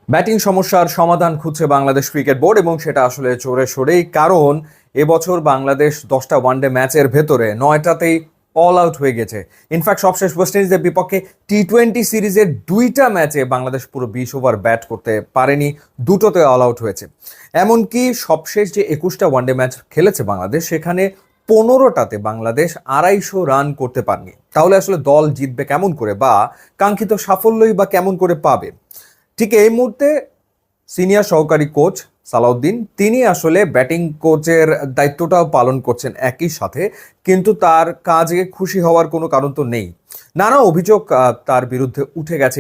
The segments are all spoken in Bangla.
ব্যাটিং সমস্যার সমাধান খুঁজছে বাংলাদেশ ক্রিকেট বোর্ড এবং সেটা আসলে জোরে সোরেই, কারণ এবছর বাংলাদেশ 10টা ওয়ানডে ম্যাচের ভেতরে 9টাতেই অল আউট হয়ে গেছে। ইনফ্যাক্ট সবশেষ ওয়েস্ট ইন্ডিজের বিপক্ষে টি-20 সিরিজের 2টা ম্যাচে বাংলাদেশ পুরো 20 ওভার ব্যাট করতে পারেনি, দুটোতে অল আউট হয়েছে। এমনকি সবশেষ যে 21টা ওয়ানডে ম্যাচ খেলেছে বাংলাদেশ, সেখানে 15টাতে বাংলাদেশ 250 রান করতে পারেনি। তাহলে আসলে দল জিতবে কেমন করে, বা কাঙ্ক্ষিত সাফল্যই বা কেমন করে পাবে? ঠিক এই মুহূর্তে সিনিয়র সহকারী কোচ সালাউদ্দিন, তিনি আসলে ব্যাটিং কোচের দায়িত্বটাও পালন করছেন একই সাথে, কিন্তু তার কাজে খুশি হওয়ার কোনো কারণ তো নেই। নানা অভিযোগ তার বিরুদ্ধে উঠে গেছে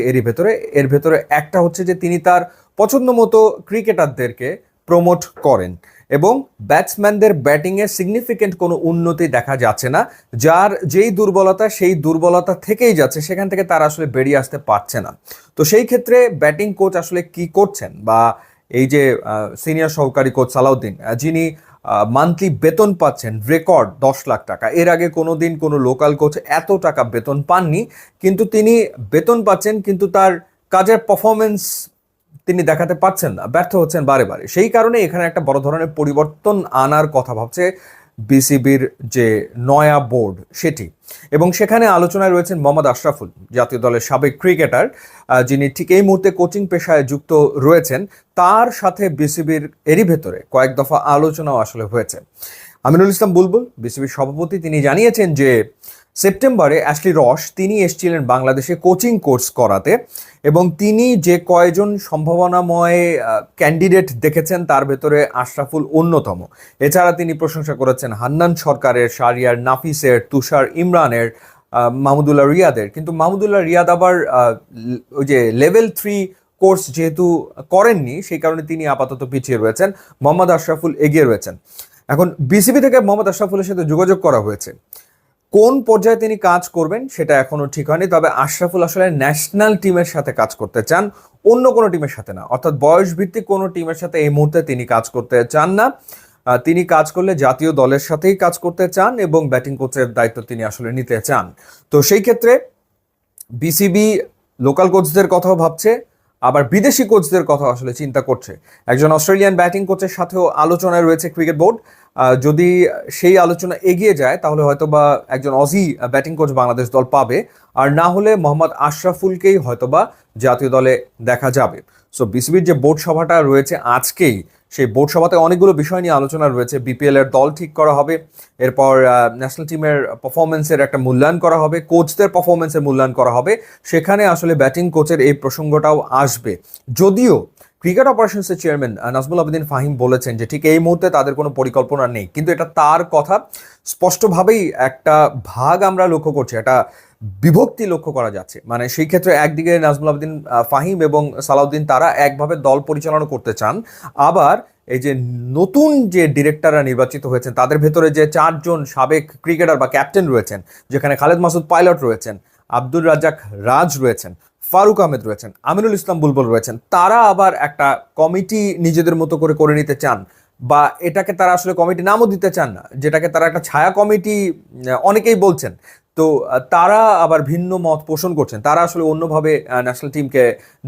এর ভেতরে একটা হচ্ছে যে তিনি তার পছন্দ মতো ক্রিকেটারদেরকে প্রমোট করেন এবং ব্যাটসম্যানদের ব্যাটিংয়ে সিগনিফিকেন্ট কোনো উন্নতি দেখা যাচ্ছে না। যার যেই দুর্বলতা, সেই দুর্বলতা থেকেই যাচ্ছে, সেখান থেকে তারা আসলে বেরিয়ে আসতে পারছে না। তো সেই ক্ষেত্রে ব্যাটিং কোচ আসলে কি করছেন, বা এই যে সিনিয়র সহকারী কোচ সালাউদ্দিন, যিনি মান্থলি বেতন পাচ্ছেন রেকর্ড 10 লাখ টাকা, এর আগে কোনো দিন কোনো লোকাল কোচ এত টাকা বেতন পাননি, কিন্তু তিনি বেতন পাচ্ছেন, কিন্তু তার কাজের পারফরমেন্স তিনি দেখাতে পারছেন না, ব্যর্থ হচ্ছেন বারে বারে। সেই কারণে এখানে একটা বড় ধরনের পরিবর্তন আনার কথা ভাবছে বিসিবির যে নয়া বোর্ড সেটি। এবং সেখানে আলোচনায় রয়েছেন মোহাম্মদ আশরাফুল, জাতীয় দলের সাবেক ক্রিকেটার, যিনি ঠিক এই মুহূর্তে কোচিং পেশায় যুক্ত রয়েছেন। তার সাথে বিসিবির এরই ভেতরে কয়েক দফা আলোচনাও আসলে হয়েছে। আমিনুল ইসলাম বুলবুল, বিসিবির সভাপতি, তিনি জানিয়েছেন যে সেপ্টেম্বরে অ্যাশলি রস তিনি এসেছিলেন বাংলাদেশে কোচিং কোর্স করাতে, এবং তিনি যে কয়জন সম্ভাবনাময় ক্যান্ডিডেট দেখেছেন তার ভেতরে আশরাফুল অন্যতম। এছাড়া তিনি প্রশংসা করেছেন হান্নান সরকারের, শাহরিয়ার নাফিসের, তুষার ইমরানের, মাহমুদুল্লাহ রিয়াদের। কিন্তু মাহমুদুল্লাহ রিয়াদ আবার ওই যে লেভেল 3 কোর্স যেহেতু করেননি, সেই কারণে তিনি আপাতত পিছিয়ে রয়েছেন, মোহাম্মদ আশরাফুল এগিয়ে রয়েছেন। এখন বিসিবি থেকে মোহাম্মদ আশরাফুলের সাথে যোগাযোগ করা হয়েছে, কোন পর্যায়ে তিনি কাজ করবেন সেটা এখনো ঠিক হয়নি। তবে আশরাফুল আসলে ন্যাশনাল টিমের সাথে কাজ করতে চান, অন্য কোনো টিমের সাথে না, অর্থাৎ বয়স ভিত্তিক কোনো টিমের সাথে এই মুহূর্তে তিনি কাজ করতে চান না। তিনি কাজ করলে জাতীয় দলের সাথেই কাজ করতে চান এবং ব্যাটিং কোচের দায়িত্ব তিনি আসলে নিতে চান। তো সেই ক্ষেত্রে বিসিবি লোকাল কোচদের কথাও ভাবছে, আবার বিদেশি কোচদের কথা আসলে চিন্তা করছে। একজন অস্ট্রেলিয়ান ব্যাটিং কোচের সাথেও আলোচনায় রয়েছে ক্রিকেট বোর্ড। যদি সেই আলোচনা এগিয়ে যায় তাহলে হয়তো বা একজন অজি ব্যাটিং কোচ বাংলাদেশ দল পাবে, আর না হলে মোহাম্মদ আশরাফুলকেই হয়তোবা জাতীয় দলে দেখা যাবে। সো বিসিবির যে বোর্ড সভাটা রয়েছে আজকেই, সেই বোর্ড সভাতে অনেকগুলো বিষয় নিয়ে আলোচনা রয়েছে। বিপিএল এর দল ঠিক করা হবে, এরপর ন্যাশনাল টিমের পারফরমেন্সের একটা মূল্যায়ন করা হবে, কোচদের পারফরমেন্সের মূল্যায়ন করা হবে। সেখানে আসলে ব্যাটিং কোচের এই প্রসঙ্গটাও আসবে। যদিও ক্রিকেট অপারেশনসের চেয়ারম্যান নাজমুল আবেদিন ফাহিম বলেছেন যে ঠিক এই মুহূর্তে তাদের কোনো পরিকল্পনা নেই, কিন্তু এটা তার কথা। স্পষ্টভাবেই একটা ভাগ আমরা লক্ষ্য করছি, একটা বিভক্তি লক্ষ্য করা যাচ্ছে। মানে সেই ক্ষেত্রে একদিকে নাজমুল আবেদিন ফাহিম এবং সালাউদ্দিন তারা একভাবে দল পরিচালনা করতে চান, আবার এই যে নতুন যে ডিরেক্টররা নির্বাচিত হয়েছেন তাদের ভেতরে যে 4জন সাবেক ক্রিকেটার বা ক্যাপ্টেন রয়েছেন, যেখানে খালেদ মাসুদ পাইলট রয়েছেন, আব্দুর রাজ্জাক রাজ রয়েছেন, ফারুক আহমেদ রয়েছেন, আমিনুল ইসলাম বুলবুল রয়েছেন, তারা আবার একটা কমিটি নিজেদের মতো করে নিতে চান, বা এটাকে তারা আসলে কমিটি নামও দিতে চান না, যেটাকে তারা একটা ছায়া কমিটি অনেকেই বলছেন। তো তারা আবার ভিন্ন মত পোষণ করছেন, তারা আসলে অন্যভাবে ন্যাশনাল টিমকে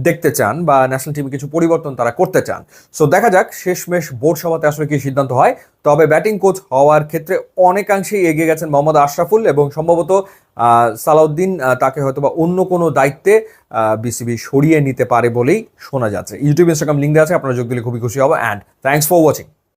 দেখতে চান, বা ন্যাশনাল টিমে কিছু পরিবর্তন তারা করতে চান। সো দেখা যাক শেষমেশ বোর্ড সভাতে আসলে কি সিদ্ধান্ত হয়। তবে ব্যাটিং কোচ হওয়ার ক্ষেত্রে অনেকাংশেই এগিয়ে গেছেন মোহাম্মদ আশরাফুল, এবং সম্ভবত সালাউদ্দিন তাকে হয়তোবা অন্য কোনো দায়িত্বে বিসিবি সরিয়ে নিতে পারে বলেই শোনা যাচ্ছে। ইউটিউব, ইনস্টাগ্রাম লিঙ্ক দেওয়া আছে, আপনারা যোগ দিলে খুবই খুশি হবো। And thanks for watching.